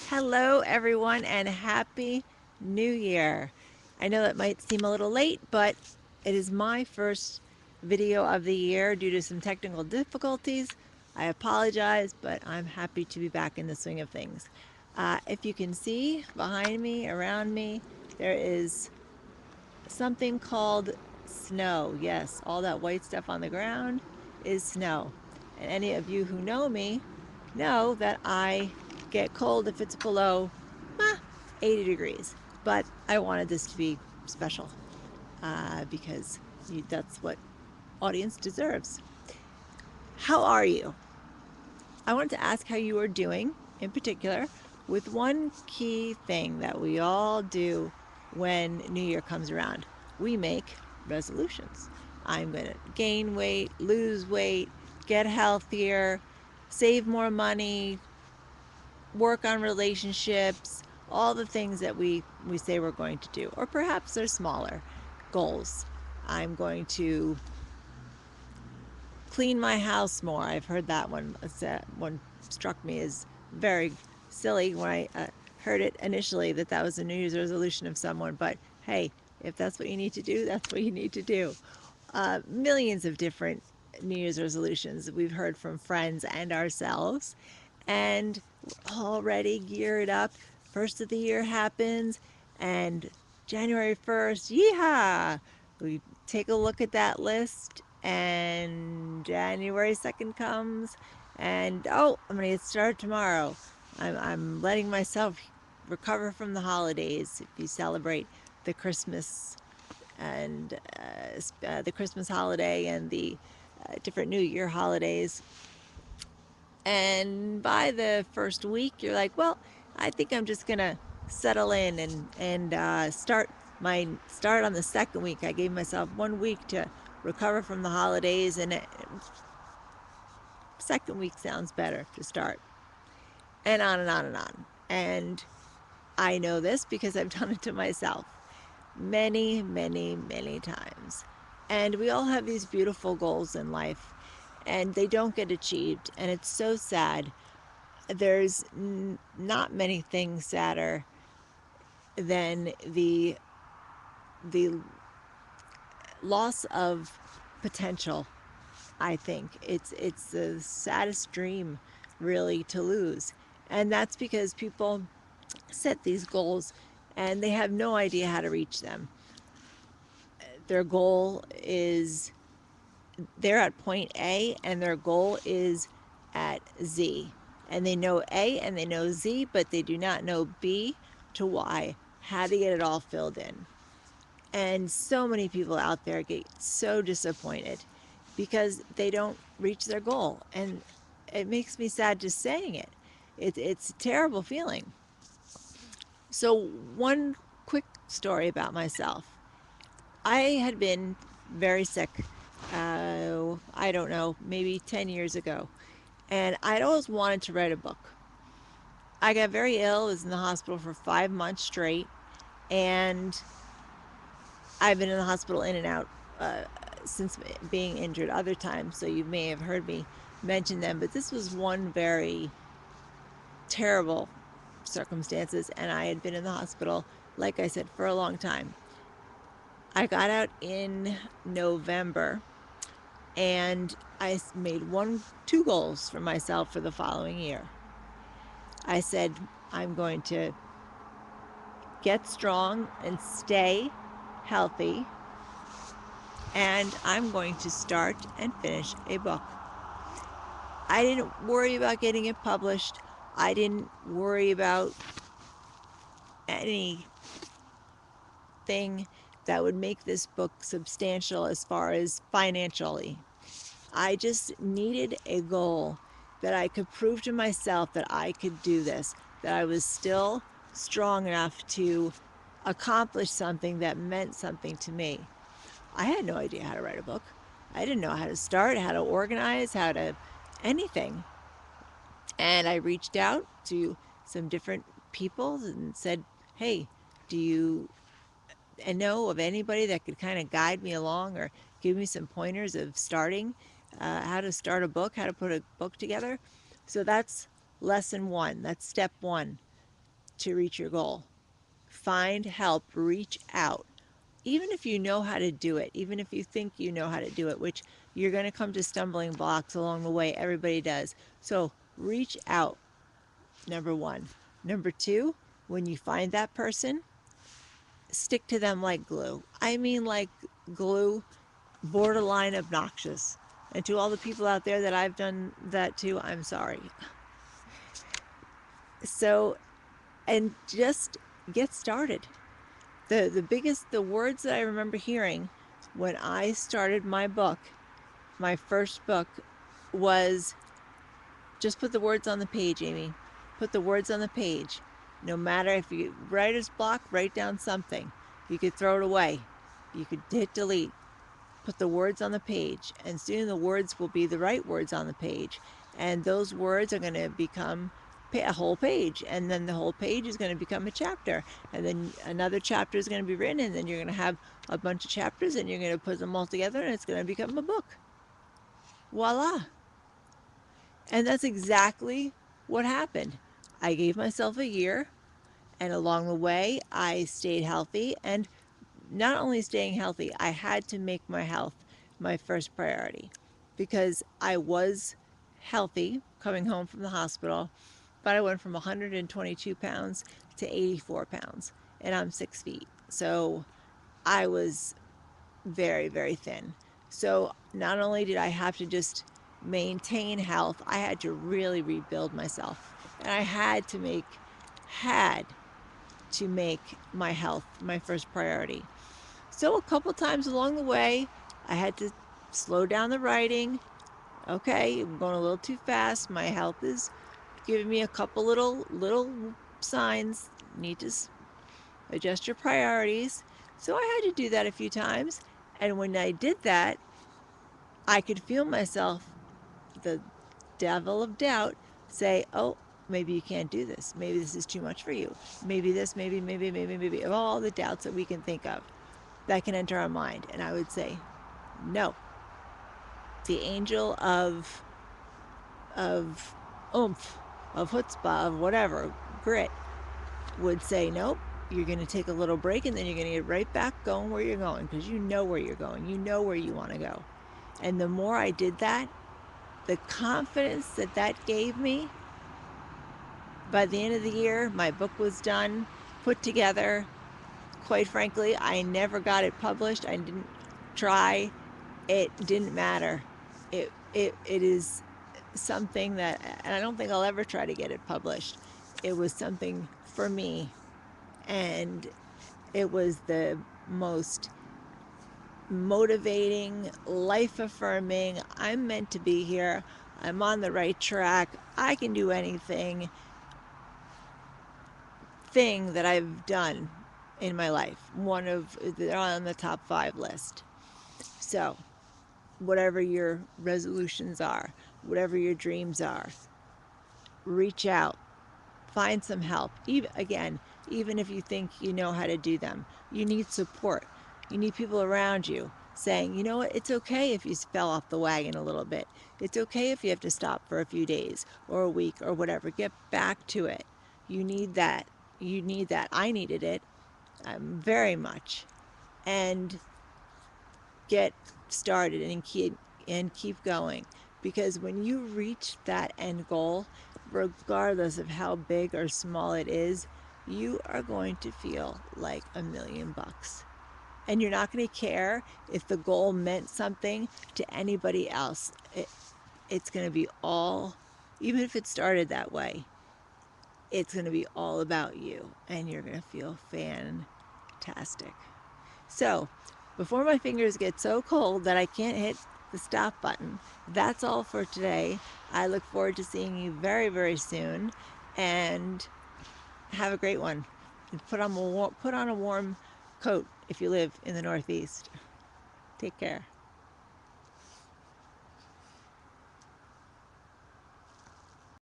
Hello, everyone, and Happy New Year. I know that might seem a little late, but it is my first video of the year due to some technical difficulties. I apologize, but I'm happy to be back in the swing of things. If you can see behind me, around me, there is something called snow. Yes, all that white stuff on the ground is snow. And any of you who know that I get cold if it's below 80 degrees. But I wanted this to be special because that's what audience deserves. How are you? I wanted to ask how you are doing in particular with one key thing that we all do when New Year comes around. We make resolutions. I'm going to gain weight, lose weight, get healthier, save more money, work on relationships, all the things that we say we're going to do. Or perhaps they're smaller goals. I'm going to clean my house more. I've heard that one. One struck me as very silly when I heard it initially that was a New Year's resolution of someone. But hey, if that's what you need to do, that's what you need to do. Millions of different New Year's resolutions we've heard from friends and ourselves. And we're already geared up. First of the year happens, and January 1st, yeehaw! We take a look at that list, and January 2nd comes, and oh, I'm going to get started tomorrow. I'm letting myself recover from the holidays. If you celebrate the Christmas and the Christmas holiday and the different New Year holidays, and by the first week, you're like, well, I think I'm just gonna settle in and start on the second week. I gave myself 1 week to recover from the holidays, and second week sounds better to start, and on and on and on. And I know this because I've done it to myself many, many, many times. And we all have these beautiful goals in life, and they don't get achieved, and it's so sad. There's not many things sadder than the loss of potential. I think it's the saddest dream, really, to lose, and that's because people set these goals and they have no idea how to reach them. Their goal is they're at point A and their goal is at Z. And they know A and they know Z, but they do not know B to Y, how to get it all filled in. And so many people out there get so disappointed because they don't reach their goal. And it makes me sad just saying it. It's a terrible feeling. So, one quick story about myself. I had been very sick, I don't know, maybe 10 years ago. And I'd always wanted to write a book. I got very ill, was in the hospital for 5 months straight. And I've been in the hospital in and out since being injured other times. So you may have heard me mention them. But this was one very terrible circumstances. And I had been in the hospital, like I said, for a long time. I got out in November, and I made two goals for myself for the following year. I said, I'm going to get strong and stay healthy, and I'm going to start and finish a book. I didn't worry about getting it published. I didn't worry about anything that would make this book substantial as far as financially. I just needed a goal that I could prove to myself that I could do this, that I was still strong enough to accomplish something that meant something to me. I had no idea how to write a book. I didn't know how to start, how to organize, how to anything. And I reached out to some different people and said, hey, do you know of anybody that could kind of guide me along or give me some pointers of starting, how to start a book, how to put a book together? So that's lesson one. That's step one. to reach your goal. Find help, reach out. Even if you know how to do it, even if you think you know how to do it, which you're going to come to stumbling blocks along the way, everybody does. So reach out, number one. Number two, when you find that person, stick to them like glue. I mean, like glue, borderline obnoxious. And to all the people out there that I've done that to, I'm sorry. So, and just get started. The words that I remember hearing when I started my book, my first book, was just put the words on the page, Amy. Put the words on the page. No matter if you writer's block, write down something. You could throw it away. You could hit delete. Put the words on the page, and soon the words will be the right words on the page. And those words are going to become a whole page, and then the whole page is going to become a chapter, and then another chapter is going to be written, and then you're going to have a bunch of chapters, and you're going to put them all together, and it's going to become a book. Voila. And that's exactly what happened. I gave myself a year, and along the way, I stayed healthy. And not only staying healthy, I had to make my health my first priority because I was healthy coming home from the hospital, but I went from 122 pounds to 84 pounds, and I'm 6 feet. So I was very, very thin. So not only did I have to just maintain health, I had to really rebuild myself. And I had to make my health my first priority. So a couple times along the way, I had to slow down the writing. Okay, I'm going a little too fast. My health is giving me a couple little signs. Need to adjust your priorities. So I had to do that a few times. And when I did that, I could feel myself, the devil of doubt, say, oh, maybe you can't do this. Maybe this is too much for you. Maybe this, maybe, of all the doubts that we can think of that can enter our mind. And I would say, no. The angel of oomph, of chutzpah, of whatever, grit, would say, nope, you're going to take a little break and then you're going to get right back going where you're going because you know where you're going. You know where you want to go. And the more I did that, the confidence that that gave me, by the end of the year, my book was done, put together. Quite frankly, I never got it published. I didn't try. It didn't matter. It is something that, and I don't think I'll ever try to get it published. It was something for me, and it was the most motivating, life affirming, I'm meant to be here, I'm on the right track, I can do anything thing that I've done in my life. One of, they're on the top 5 list. So, whatever your resolutions are, whatever your dreams are, reach out, find some help. Even if you think you know how to do them, you need support. You need people around you saying, you know what, it's okay if you fell off the wagon a little bit. It's okay if you have to stop for a few days or a week or whatever. Get back to it. You need that. You need that. I needed it very much. And get started and keep going, because when you reach that end goal, regardless of how big or small it is, you are going to feel like $1,000,000, and you're not going to care if the goal meant something to anybody else. It's going to be all, even if it started that way, it's going to be all about you, and you're going to feel fantastic. So, before my fingers get so cold that I can't hit the stop button, that's all for today. I look forward to seeing you very, very soon, and have a great one. And put on a warm coat if you live in the Northeast. Take care.